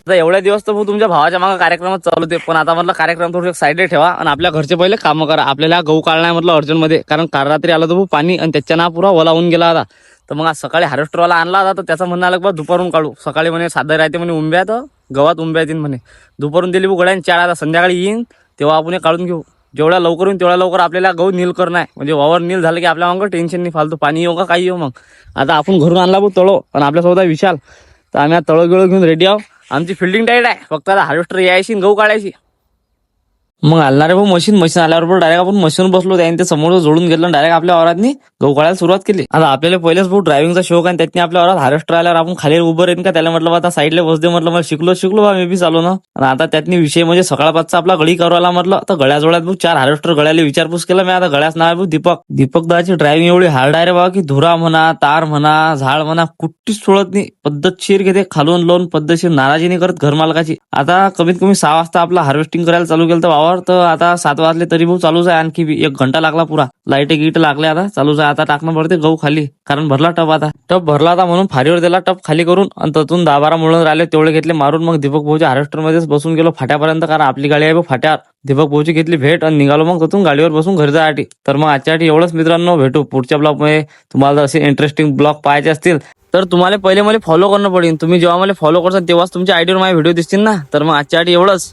आता एवढ्या दिवस तर भाऊ तुमच्या भावाच्या मागे कार्यक्रमात चालू होते, पण आता म्हटलं कार्यक्रम थोडं साईडला ठेवा आणि आपल्या घरचे पहिले कामं करा. आपल्याला गहू काढणार म्हटलं अर्जंटमध्ये, कारण काल रात्री आलं तर भाऊ पाणी आणि त्याच्या ना पुरा ओला होऊन गेला होता. तर मग आज सकाळी हार्वेस्टरवाला आणला होता, तर त्याचं म्हणणं आलं बा दुपारून काढू. सकाळी म्हणे साधं राहते म्हणे उंब्या, तर गव्हात उंब्या येतील म्हणे. दुपारून दिली भाऊ गड्याने 4. आता संध्याकाळी येईन तेव्हा आपण काढून घेऊ. जेवढ्या लवकर होईल तेवढ्या लवकर आपल्याला गहू नील करणं आहे. म्हणजे वावर नील झालं की आपल्या मागं टेन्शन नाही, फालतू पाणी येऊ का काही येऊ. मग आता आपण घरून आणला भाऊ तळो आणि आपल्यासोबत आहे विशाल. तर आम्ही आता तळो गिळो घेऊन रेडी आहोत. आमची फिल्डिंग टाईट आहे, फक्त आता हार्वेस्टर यायची गहू काढायची. मग आलणार भाऊ मशीन आल्यावर डायरेक्ट आपण मशीन बसलो, त्याने ते समोर जोडून घेतलं डायरेक्ट आपल्या वरातनी गहू काढायला सुरुवात केली. आता आपल्याला पहिलेच भाऊ ड्रायव्हिंगचा शौक आहे, त्यातनी आपल्या वरात हार्वेस्टर आल्यावर आपण खाली उभं राहीन का त्याला म्हटलं आता साईडला बस दे. म्हटलं मला शिकलो बा मी बी चालू ना. आणि आता त्यातनी विषय म्हणजे सकाळपासचा आपला गळी करायला म्हटलं तर गळ्याजोळ्यात भाऊ 4 हार्वेस्टर गळ्याला विचारपूस केला मी. आता गळ्याच नाव आहे भाऊ दीपक दाची ड्रायव्हिंग एवढी हार्ड आहे रे बाबा की धुरा म्हणा, तार म्हणा, झाड म्हणा कुठलीच सोडत नाही. पद्धतशीर घेते खालून लोन, पद्धतशीर नाराजी नाही करत घर मालकाची. आता कमीत कमी 6 वाजता आपला हार्वेस्टिंग करायला चालू केलं तर वावर, तर आता 7 वाजले तरी भाऊ चालूच आहे. आणखी 1 घंटा लागला पुरा. लाईट गीट लागले, आता चालूच आहे. आता टाकणं पडते गहू खाली, कारण भरला टप. आता टप भरला आता म्हणून फारीवर दिला टप खाली करून, आणि त्यातून 10-12 मुळं राहिले तेवढे घेतले मारून. मग दीपक भाऊच्या हार्वेस्टर मध्येच बसून गेलो फाट्यापर्यंत, कारण आपली गाडी आहे भाऊ फाट्यावर. दीपक भाऊची घेतली भेट आणि निघालो मग तिथून गाडीवर बसून घरी जायसाठी. तर मग आजच्यासाठी एवढंच मित्रांनो, भेटू पुढच्या ब्लॉगमध्ये. तुम्हाला असे इंटरेस्टिंग ब्लॉग पाहायचे असतील तर तुम्हाला पहिले मला फॉलो करणं पडेल. तुम्ही जेव्हा मला फॉलो करता तेव्हाच तुमच्या आयडीवर माझे व्हिडिओ दिसतील ना. तर मग आजच्यासाठी एवढंच.